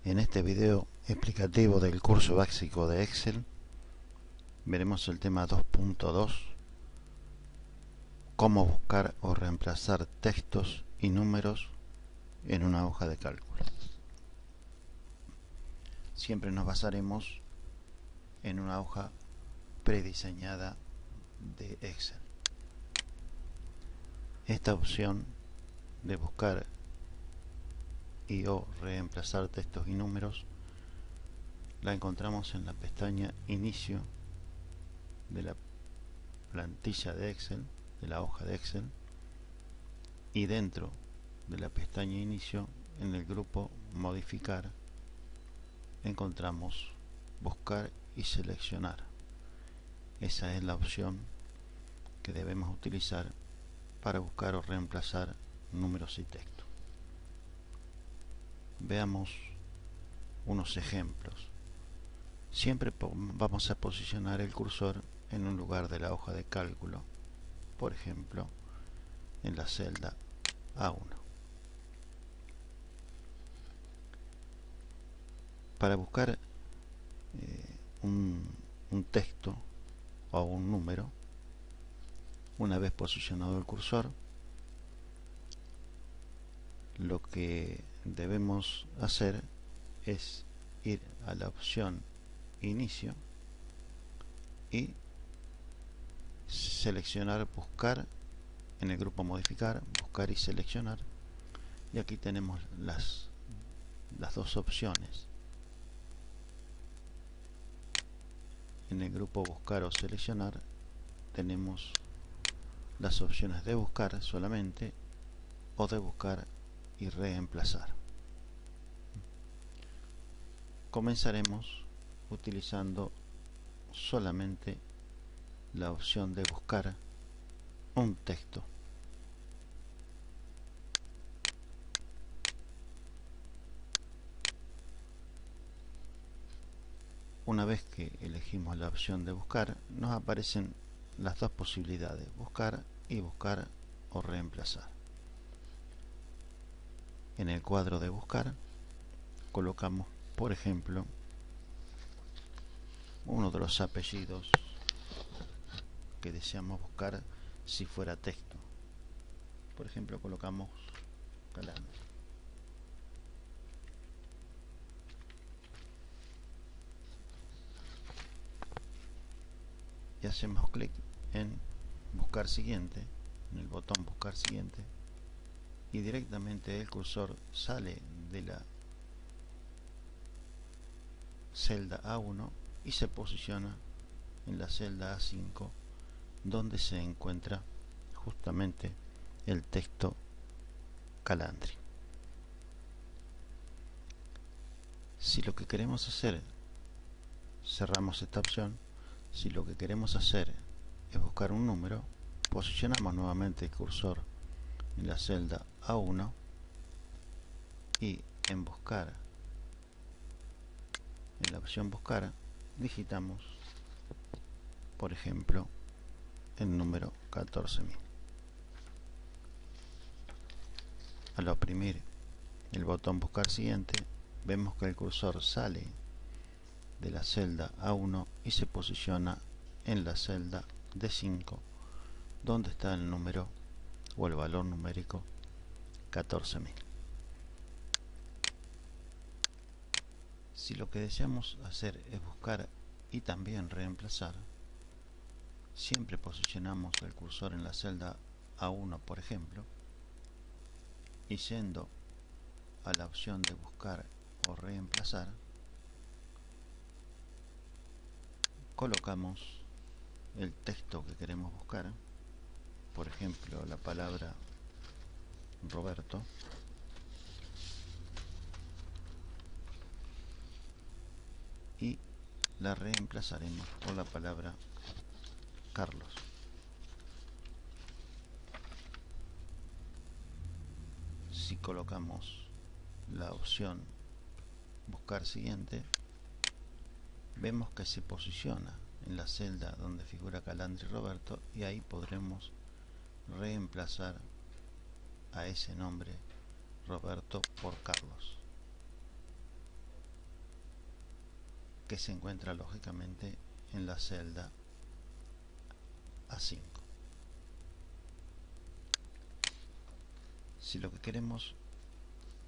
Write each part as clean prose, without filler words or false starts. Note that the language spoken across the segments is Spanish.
En este video explicativo del curso básico de Excel veremos el tema 2.2: cómo buscar o reemplazar textos y números en una hoja de cálculo. Siempre nos basaremos en una hoja prediseñada de Excel. Esta opción de buscar y o reemplazar textos y números la encontramos en la pestaña Inicio de la plantilla de Excel, de la hoja de Excel, y dentro de la pestaña Inicio, en el grupo Modificar, encontramos Buscar y Seleccionar. Esa es la opción que debemos utilizar para buscar o reemplazar números y texto. Veamos unos ejemplos. Siempre vamos a posicionar el cursor en un lugar de la hoja de cálculo, por ejemplo, en la celda A1. Para buscar un texto o un número, una vez posicionado el cursor, lo que debemos hacer es ir a la opción Inicio y seleccionar Buscar en el grupo Modificar, Buscar y Seleccionar, y aquí tenemos las dos opciones. En el grupo Buscar o Seleccionar tenemos las opciones de buscar solamente o de buscar y reemplazar. Comenzaremos utilizando solamente la opción de buscar un texto. Una vez que elegimos la opción de buscar, nos aparecen las dos posibilidades: buscar o reemplazar. En el cuadro de buscar colocamos, por ejemplo, uno de los apellidos que deseamos buscar si fuera texto. Por ejemplo, colocamos Calandri. Y hacemos clic en buscar siguiente, en el botón buscar siguiente, y directamente el cursor sale de la celda A1 y se posiciona en la celda A5, donde se encuentra justamente el texto Calandri. Si lo que queremos hacer, cerramos esta opción. Si lo que queremos hacer es buscar un número, posicionamos nuevamente el cursor en la celda A1 y en buscar, en la opción buscar, digitamos, por ejemplo, el número 14.000. Al oprimir el botón buscar siguiente, vemos que el cursor sale de la celda A1 y se posiciona en la celda D5, donde está el número o el valor numérico 14.000. Si lo que deseamos hacer es buscar y también reemplazar, siempre posicionamos el cursor en la celda A1, por ejemplo, y yendo a la opción de buscar o reemplazar, colocamos el texto que queremos buscar, por ejemplo la palabra Roberto, y la reemplazaremos por la palabra Carlos. Si colocamos la opción buscar siguiente, vemos que se posiciona en la celda donde figura Calandri Roberto, y ahí podremos reemplazar a ese nombre Roberto por Carlos. que se encuentra lógicamente en la celda A5. Si lo que queremos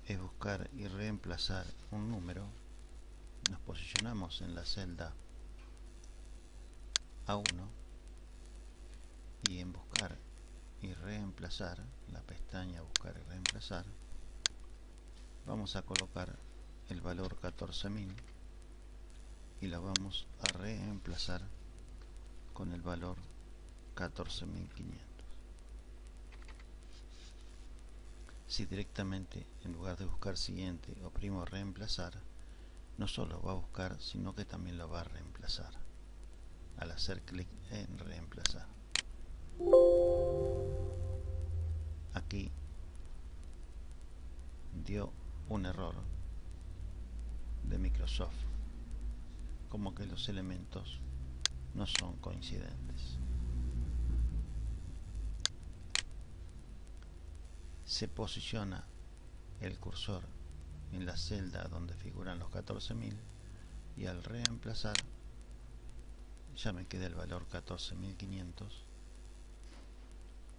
es buscar y reemplazar un número, nos posicionamos en la celda A1 y en buscar y reemplazar, la pestaña buscar y reemplazar, vamos a colocar el valor 14.000 y lo vamos a reemplazar con el valor 14.500. Si directamente, en lugar de buscar siguiente, oprimo reemplazar, no solo va a buscar, sino que también lo va a reemplazar al hacer clic en reemplazar. Aquí dio un error de Microsoft, como que los elementos no son coincidentes. Se posiciona el cursor en la celda donde figuran los 14.000 y al reemplazar ya me queda el valor 14.500,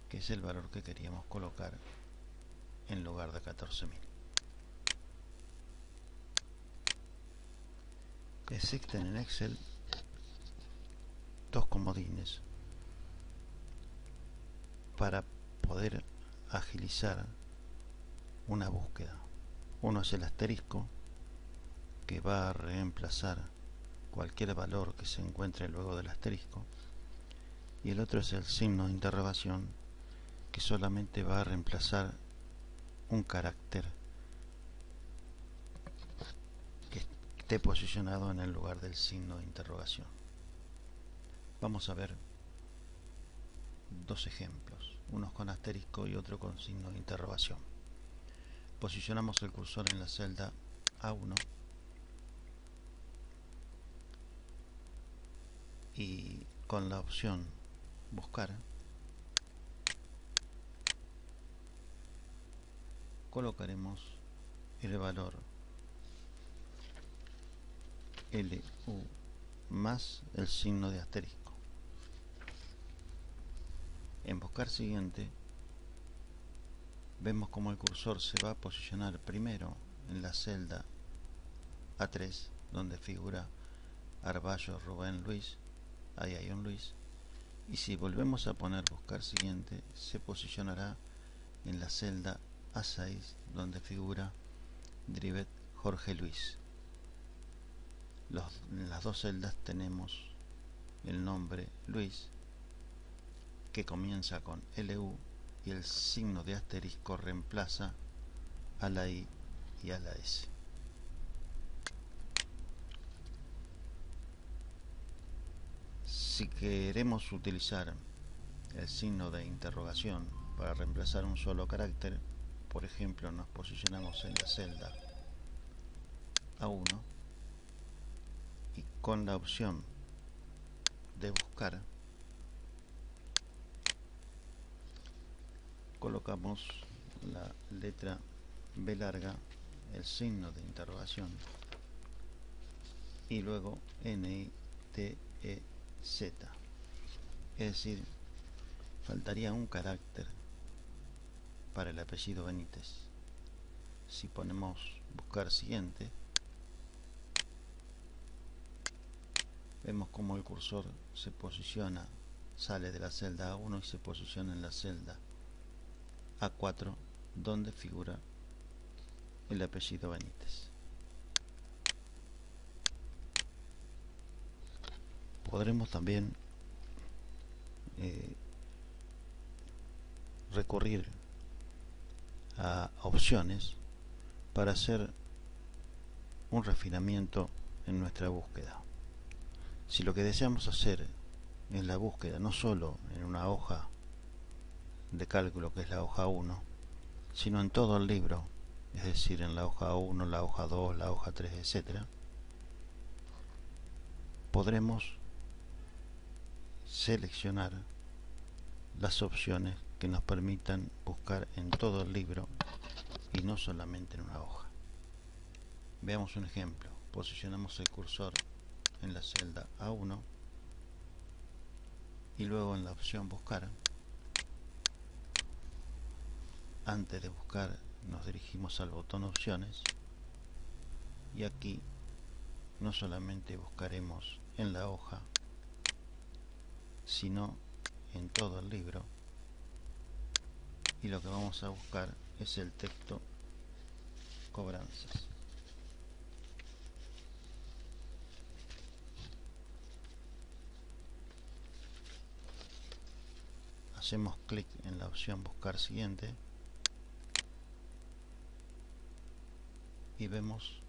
que es el valor que queríamos colocar en lugar de 14.000. Existen en Excel dos comodines para poder agilizar una búsqueda. Uno es el asterisco, que va a reemplazar cualquier valor que se encuentre luego del asterisco, y el otro es el signo de interrogación, que solamente va a reemplazar un carácter que esté posicionado en el lugar del signo de interrogación. Vamos a ver dos ejemplos, uno con asterisco y otro con signo de interrogación. Posicionamos el cursor en la celda A1 y con la opción buscar colocaremos el valor LU más el signo de asterisco. En buscar siguiente vemos como el cursor se va a posicionar primero en la celda A3 donde figura Arballo Rubén Luis, ahí hay un Luis, y si volvemos a poner buscar siguiente se posicionará en la celda A6 donde figura Drivet Jorge Luis. En las dos celdas tenemos el nombre Luis, que comienza con LU, y el signo de asterisco reemplaza a la I y a la S. Si queremos utilizar el signo de interrogación para reemplazar un solo carácter, por ejemplo, nos posicionamos en la celda A1 y con la opción de buscar colocamos la letra B larga, el signo de interrogación y luego NITEZ, es decir, faltaría un carácter para el apellido Benítez. Si ponemos buscar siguiente, vemos como el cursor se posiciona, sale de la celda A1 y se posiciona en la celda A4 donde figura el apellido Benítez. Podremos también recurrir a opciones para hacer un refinamiento en nuestra búsqueda. Si lo que deseamos hacer en la búsqueda no solo en una hoja de cálculo que es la hoja 1, sino en todo el libro, es decir, en la hoja 1, la hoja 2, la hoja 3, etc., podremos seleccionar las opciones que nos permitan buscar en todo el libro y no solamente en una hoja. Veamos un ejemplo. Posicionamos el cursor en la celda A1 y luego en la opción buscar. Antes de buscar nos dirigimos al botón opciones y aquí no solamente buscaremos en la hoja, sino en todo el libro, y lo que vamos a buscar es el texto cobranzas. Hacemos clic en la opción buscar siguiente y vemos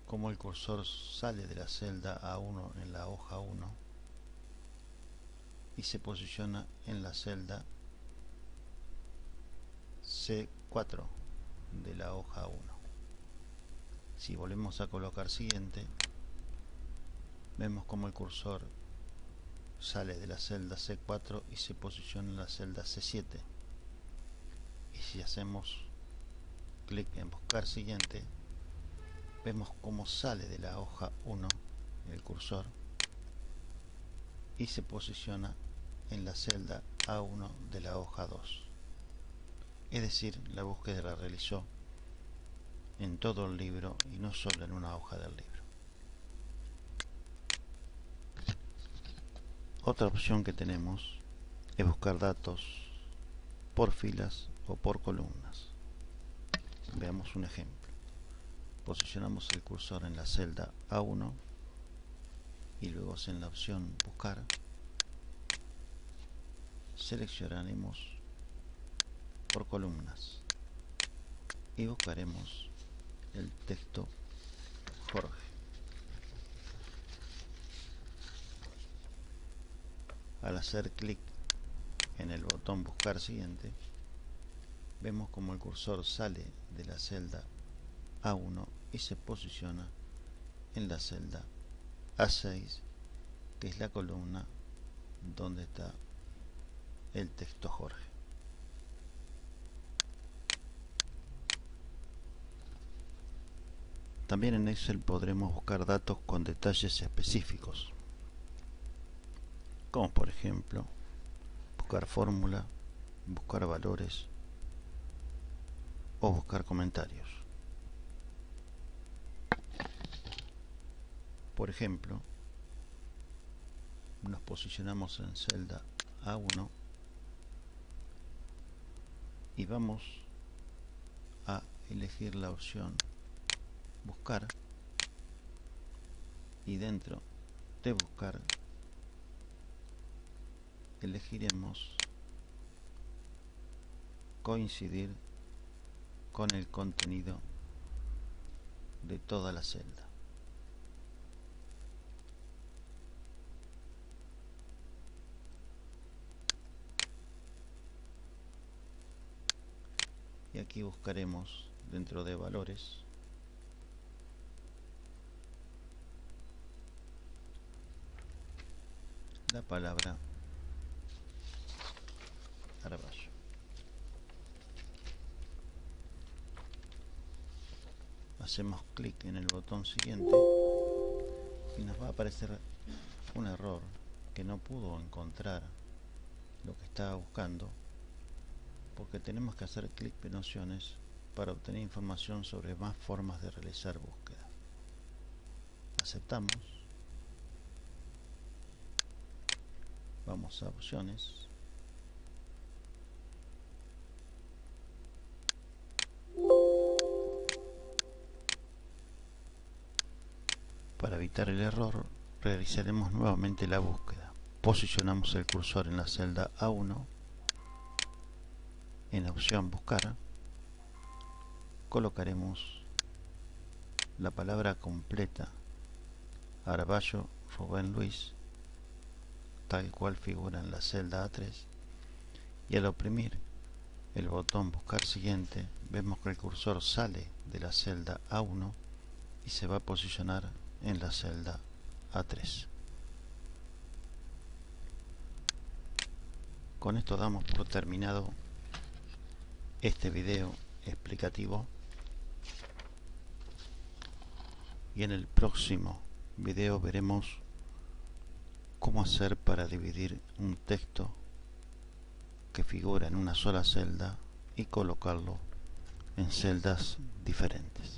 cómo el cursor sale de la celda A1 en la hoja 1 y se posiciona en la celda C4 de la hoja 1. Si volvemos a colocar siguiente, vemos como el cursor sale de la celda C4 y se posiciona en la celda C7. Y si hacemos clic en buscar siguiente, vemos cómo sale de la hoja 1 el cursor y se posiciona en la celda A1 de la hoja 2. Es decir, la búsqueda la realizó en todo el libro y no solo en una hoja del libro. Otra opción que tenemos es buscar datos por filas o por columnas. Veamos un ejemplo. Posicionamos el cursor en la celda A1 y luego en la opción buscar seleccionaremos por columnas y buscaremos el texto Jorge. Al hacer clic en el botón buscar siguiente, vemos como el cursor sale de la celda A1 y se posiciona en la celda A6, que es la columna donde está el texto Jorge. También en Excel podremos buscar datos con detalles específicos, como por ejemplo buscar fórmula, buscar valores o buscar comentarios. Por ejemplo, nos posicionamos en celda A1 y vamos a elegir la opción buscar y dentro de buscar elegiremos coincidir con el contenido de toda la celda. Y aquí buscaremos dentro de valores la palabra Arballo. Hacemos clic en el botón siguiente y nos va a aparecer un error que no pudo encontrar lo que estaba buscando, porque tenemos que hacer clic en opciones para obtener información sobre más formas de realizar búsqueda. Aceptamos. Vamos a opciones. Para evitar el error, realizaremos nuevamente la búsqueda. Posicionamos el cursor en la celda A1, en la opción buscar, colocaremos la palabra completa Arballo Rubén Luis, tal cual figura en la celda A3, y al oprimir el botón buscar siguiente, vemos que el cursor sale de la celda A1 y se va a posicionar en la celda A3. Con esto damos por terminado este video explicativo y en el próximo video veremos cómo hacer para dividir un texto que figura en una sola celda y colocarlo en celdas diferentes.